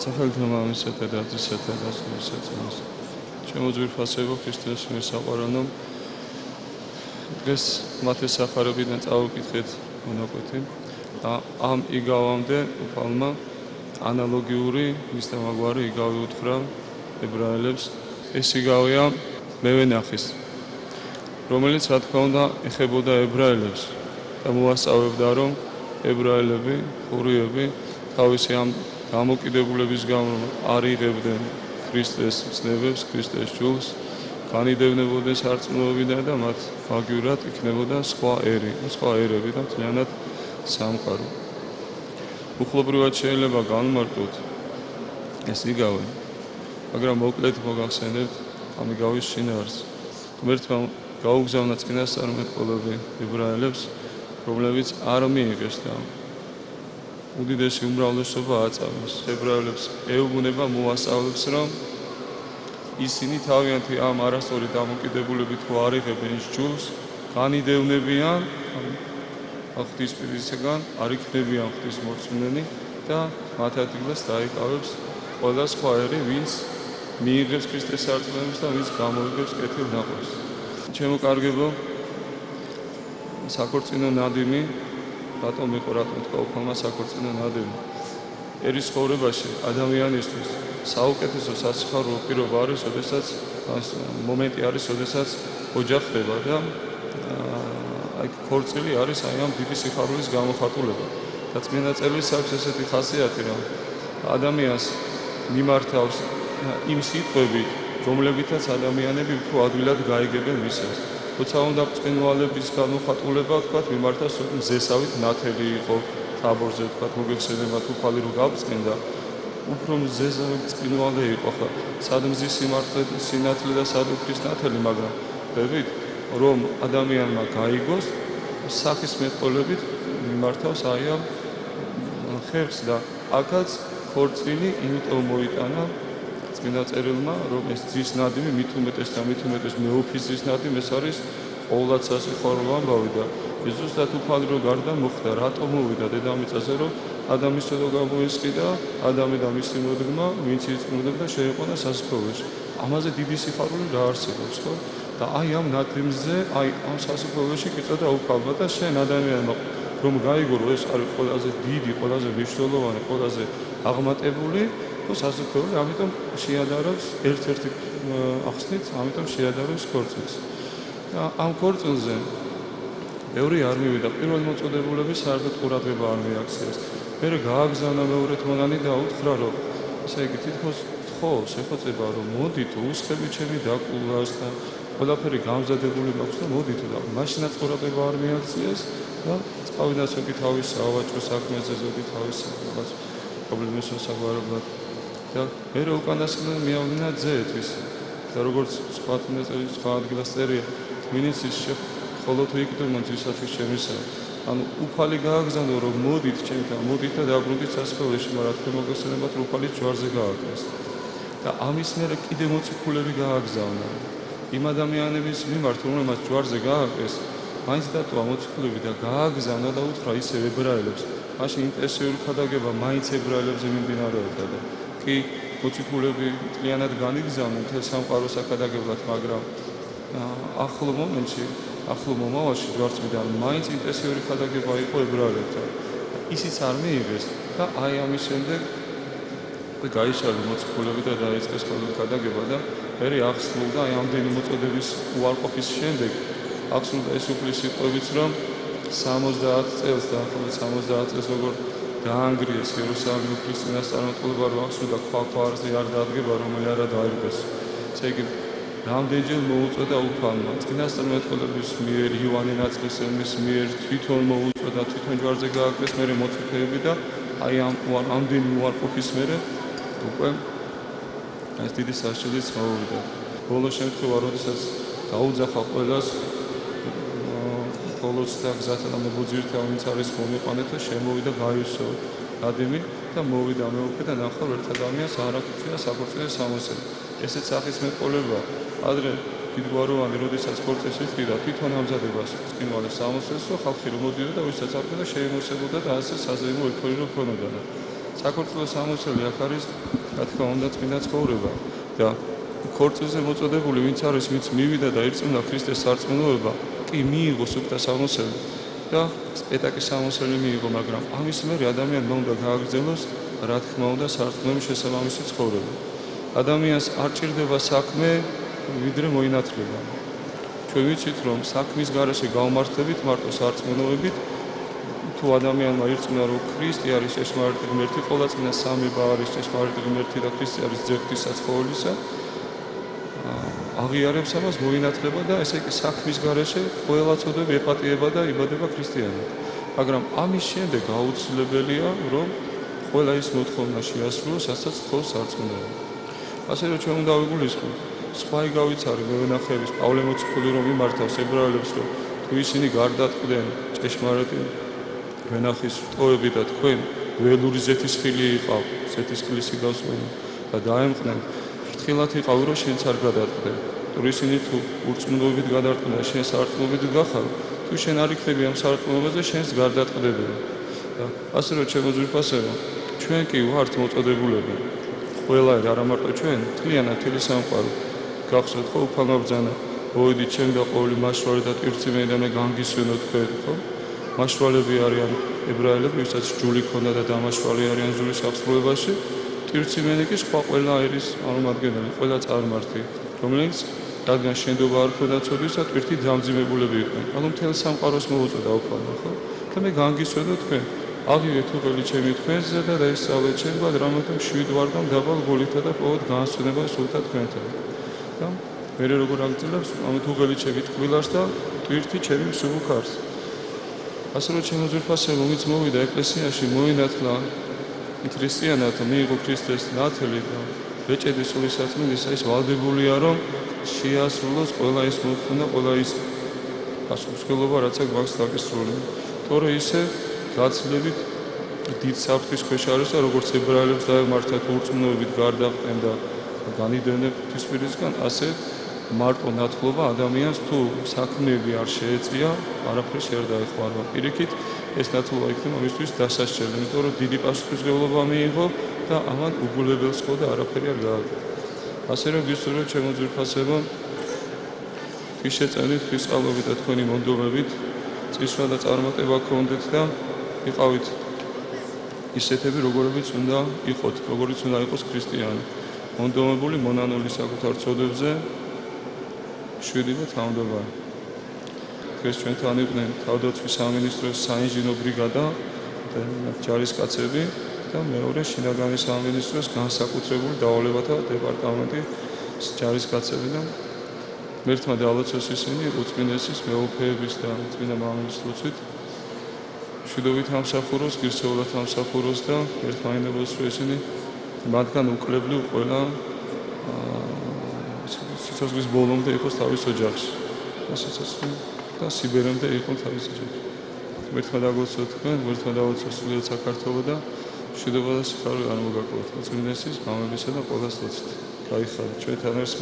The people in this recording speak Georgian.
სახელმწიფო მამისათა და ძისათა და სულისაცემის. ჩემო ძვირფასებო ქრისტეს მიერ საყვარელო, დღეს მათეს სახარებიდან წავიკითხეთ მონაკვეთი. ამ იგავამდე უფალმა ანალოგიური მისდამაგვარი იგავი უთხრა ებრაელებს. ეს იგავია მევენახის, რომელიც რა თქმა უნდა ეხებოდა ებრაელებს და მოასწავებდა, რომ ებრაელები, ხურიები თავისი ამ გამოკიდებულების გამო არ იღებდნენ ქრისტეს ცნებებს, ქრისტეს ჯულს, განიდევნებოდნენ სარწმუნოებიდან და მათ მაგივრად იქნებოდა სხვა ერები და მთლიანად სამყარო. უხლობრივად შეიძლება განმარტოთ ეს იგავი, მაგრამ მოკლედ მოგახსენებთ ამ იგავის შინაარსს. ღმერთმა გაუგზავნა წინასწარმეტყველები ებრაელებს, რომლებიც არ მიიღეს და უდიდესი უმრავლესობა აწამეს. ებრაელებს ეუბნება მოასწავლებს, რომ ისინი თავიანთი ამ არასწორი დამოკიდებულებით თუ არ იღებენ ჯულს, განიდევნებიან ღვთის პირისაგან, არ იქნებიან ღვთის მორწმუნენი და მათ ადგილას დაიკავებს ყველა სხვა ერი, ვინც მიიღებს ქრისტეს სარწმუნოებას და ვინც გამოიგებს კეთილ ნაყოფს. ჩემო კარგებო, საქორწინო ნადიმი რატომ იყო, რატომ თქვა უფალმა საქორწინო ნადიმი? ერის ცხოვრებაში ადამიანისთვის საუკეთესო სასიხარულო პირობა არის, მომენტი არის, როდესაც ოჯახი ხდება და ქორწილი არის ამ დიდი სიხარულის გამოხატულება. და წმინდა წერილს აქვს ესეთი ხასიათი, რომ ადამიანს მიმართავს იმ სიტყვებით, რომლებითაც ადამიანები უფრო ადვილად გაიგებენ ვისაც. როცა უნდა ბრწყინვალების გამოხატულება, თქვათ, მიმართავს მზესავით ნათელი იყო თაბორზე, თქვათ, მოგეხსენებათ უფალი რომ გაბრწყინდა, უფრო მზესავი ბრწყინვალე იყო ხა. სად მზის სინათლე და სად უფლის ნათელი, მაგრამ ხვდებით, რომ ადამიანმა გაიგოს, სახის მეტყოლებით მიმართავს აი ამ ხერხს და აქაც ქორწილი იმიტომ მოიტანა წმინდა წერილმა, რომ ეს ძის ნადიმი მით უმეტეს და მით უმეტეს მეუფის ძის ნადიმი ეს არის ყოვლად სასიხარულო ამბავი და ეს ზუსტად უფალი რო გარდა მოხდა, რატომ მოვიდა დედამიწაზე, რომ ადამის ცოდვა გამოესყიდა, ადამი და მისი მოდგმა, ვინც იწმუნებდა შეიყვანა სასიკვდილოში. ამაზე დიდი სიხარული რა არსებობს, ხო? და აი ამ ნადიმზე, აი ამ სასიკვდილოში კიწოდა უფალმა და შენ ადამიანმა რომ გაიგო, რომ ეს არის ყველაზე დიდი, ყველაზე მნიშვნელოვანი, ყველაზე აღმატებული სასიკვდილი, ამიტომ შეადარებს ერთ-ერთი ახსნით, ამიტომ შეადარებს ქორწილს. და ამ ქორწილზე ბევრი არ მივიდა, პირველი მოწოდებულები საერთოდ ყურადღება არ მიაქციეს. მერე გააგზავნა მეორეთ მონანი და უთხრა, რომ ესე იგი თითქოს თხოვს ეხოწება, რომ მოდით უსხები ჩემი დაკულას და ყველაფერი გამზადებული მაქვს და მოდით და მაშინაც ყურადღება არ მიაქციეს და წავიდა ზოგი თავის სავაჭრო საქმეზე, ზოგი თავის რაღაც პრობლემის შესაძლებლად. და მერე უკანასკნელ მიავლინა ძეთვის და როგორც სხვა წინაწელს სხვა ადგილას წერია, მინისის ხოლო თუ იკდომან ძისათვის შემისა. ანუ უფალი გააგზავნა, რომ მოდით ჩემთან, მოდით და დაბრუნდით სასწაულში, მაგრამ თქვენ მოგესალმებათ, რომ უფალი ჯვარზე გააკეთეს. და ამის მერე კიდე მოციქულები გააგზავნა. იმ ადამიანების მიმართ, რომელმაც ჯვარზე გააკეთეს, მაინც დატოვა მოციქულები და გააგზავნა და უთხრა ისევ ებრაელებს. მაშინ ინტერესული ხადაგება მაინც ებრაელებზე მიმდინარეობდა და კი მოციქულები მთლიანად განიგზავნენ მთელ სამყაროს აქადაგებლად, მაგრამ ახლო მომენტში, ახლო მომავალში ჯვარცმიდან მაინც ინტენსიური ხადაგება იყო ებრაელებთან. ისიც არ მიიღეს და აი ამის შემდეგ გაიშალა მოციქულები და დაიწყეს ყოველი ხადაგება და მერე ახსნულდა აი ამდენი მოწოდების უარყოფის შემდეგ ახსნულდა ეს უფლის სიტყვებიც, რომ 70 წელს და ახლა 70 წელს როგორ დაანგრიეს იერუსალიმი უფლის წინასწარმეტყველება, რომ ახსნულდა ქვარზე არ დადგება, რომელი არა დაიღეს. ესე იგი რამდენჯერ მოუწოდა უფალმა წინასწარმეტყველების მიერ, იოანე ნათლისმცემლის მიერ თვითონ მოუწოდა, თვითონ ჯვარზე გააკეთეს, მერე მოციქულები და აი ამდენი უარყოფის მერე უკვე ეს დიდი საშიშიც მოვიდა. ბოლო შემთხვევა, როდესაც დაუძახა ყველას ბოლოს და გზათა მოგუძირთა, ვინც არის მომიყვანეთ და შემოვიდა გაიუსო ნადიმი და მოვიდა მეუფე და ნახა ერთ ადამიანს არ აკეთია საქორწინო სამოსელი. ესეც სახის მეტყოლება. ადრე დიდგვაროვანი, როდესაც ქორწილს იხდიდა, თვითონ ამზადებას ბრწყინვალე სამოსელს, ხალხი რომ მოდიდა და ვისაც არ ყოფილა შეიმოსებოდა და ასე საზეიმო ერთგვარი რომ ქონოდა. საქართველოს სამოსელი აქ არის, რა თქმა უნდა, წმინდა ცხოვრება და ქორწილზე მოწოდებული ვინც არის, ვინც მივიდა და ირწმუნა ქრისტეს სარწმუნოება, კი მიიღო სუფთა სამოსელი და სპეტაკის სამოსელი მიიღო, მაგრამ ამის მერე ადამიანმა უნდა გააგრძელოს, რა თქმა უნდა, სარწმუნოების შესაბამისი ცხოვრება. ადამიანს არ ჭირდება საქმე, ვიდრე მოინათლება. ჩვენ ვიცით, რომ საქმის გარეშე გავმართებით მარტო სარწმუნოებით, თუ ადამიანმა ირწმუნა, რომ ქრისტე არის ჭეშმარიტი ღმერთი, ყოვლადწმინდა სამება არის ჭეშმარიტი ღმერთი და ქრისტე არის ძეგლისა ცხოველისა, აღიარებს ამას, მოინათლება და ესე იგი საქმის გარეშე ყველა წოდები ეპატიება და იბადება ქრისტიანად. მაგრამ ამის შემდეგ აუცილებელია, რომ ყველა ის მოთხოვნა შეასრულოს, რასაც თხოვს სარწმუნოება. ასე რომ ჩვენ უნდა ვიგულისხმოთ, სხვა იგავიცარი მევენახეების პავლე მოციქული რომ იმართავს ებრაელებს, რომ თუ ისინი გარდატყვდნენ ჭეშმარიტი ვენახის რტოები და თქვენ ველური ზეთისხილი იყავ, ზეთისხილის იგავსვენ და დაემყნენ, ფრთხილად იყავ, რომ შენც არ გადატყვდე. თუ ისინი თუ ურწმუნოებით გადარტყვნენ და შენ სარწმუნოებით გახარ, თუ შენ არ იქნები ამ სარწმუნოებაზე, შენს გარდატყვდებიან. და ასე რომ ჩემო ძვირფასებო, ჩვენ კი ვართ მოწოდებულები. ყველა არა მარტო ჩვენ, მთლიანად მთელი სამყარო. გახსოვთ ხო უფალმა ბრძანა, მოვიდით ჩემ და ყოველი მაშვალე და ტვირთმენი და მე განგისვენო თქვენ, ხო? მაშვალები არიან ებრაელები, ვისაც ჯული ქონდა და დამაშვალე არიან ზურის აღსრულებაში, ტვირთმენი კი სხვა ყველა ერის წარმომადგენელი, ყველა წარმართი, რომელიც რადგან შენდობა არ ქონდა ცოდვისა, ტვირთი დამძიმებულები იყვნენ. ანუ მთელ სამყაროს მოუწოდა უფალმა, ხო? და მე განგისვენო თქვენ. აღივეთ უღელი ჩემი თქვენზე და დაისწავლეთ ჩემგან, რამეთო შვიდ ვარ და მდაბალ გულითა და ყოველ განსვენება სულთა თქვენთან. და მე როგორ აგძლევს ამით უღელი ჩემი ტკბილას და ტვირთი ჩემი მსუბუქ არს. ასე რომ ჩემო ძვირფასებო, ვინც მოვიდა ეკლესიაში, მოინათლა ქრისტიანად, მიიღო ქრისტეს ნათელი და ბეჭედი სული საწმინდისა, ის ვალდებულია, რომ შეასრულოს ყველა ის მოთხოვნა, ყველა ის პასუხისმგებლობა, რაც აქ გვაქვს დაკისრული. თორე ისე გაცილებით დიდ საფრთხის ქვეშ არის და როგორც ებრაელებს დაემართათ ურწმუნოებით გარდაყდნენ და განიდენენ ღვთისმშობლისგან, ასე მარტო ნათლობა ადამიანს თუ საქმეები არ შეეწია, არაფერი არ დაეხმარება. პირიქით ეს ნათლობა იქნება მისთვის დასასჯელი, იმიტომ რომ დიდი პასუხისმგებლობა მიიღო და ამან უგულებელს ხო და არაფერი არ გააკეთა. ასე რომ გისურვებთ ჩემო ძვირფასებო, ის შეწევით ქრისტიანობით და თქვენი მონდომებით წისვლა და წარმატება გქონდეთ და იყავით ისეთები, როგორებიც უნდა იყოთ, როგორიც უნდა იყოს ქრისტიანი. მონდომებული, მონანული საკუთარ ცოდებზე, შვიდი და თავმჯდომარე. დღეს ჩვენთან იყვნენ თავდაცვის სამინისტროს საინჟინრო ბრიგადა და ჯარისკაცები და მეორე შინაგანი სამინისტროს განსაკუთრებული დავალებათა დეპარტამენტის ჯარისკაცები და მერთმა დაალოცოს ისინი უწმინდესის მეუფეების და წმინდა მამის ლოცვით შვიდობით ამსახუროს, ღირსეულად ამსახუროს და ერთმანეთს რომ ისინი მათგან უკლებლივ ყველა სიცოცხლის ბოლომდე იყოს თავის ოჯახში. და სიბერემდე იყო თავის ოჯახში. მერთმა დაგლოცოთ თქვენ, მერთმა დაგლოცოთ სულიად საქართველო და მშვიდობა და სიხარული არ მოგაკლოთ. უწმინდესის მამებისა და ყველას ლოცვით. გაიხადეთ ჩვენთან ერთს.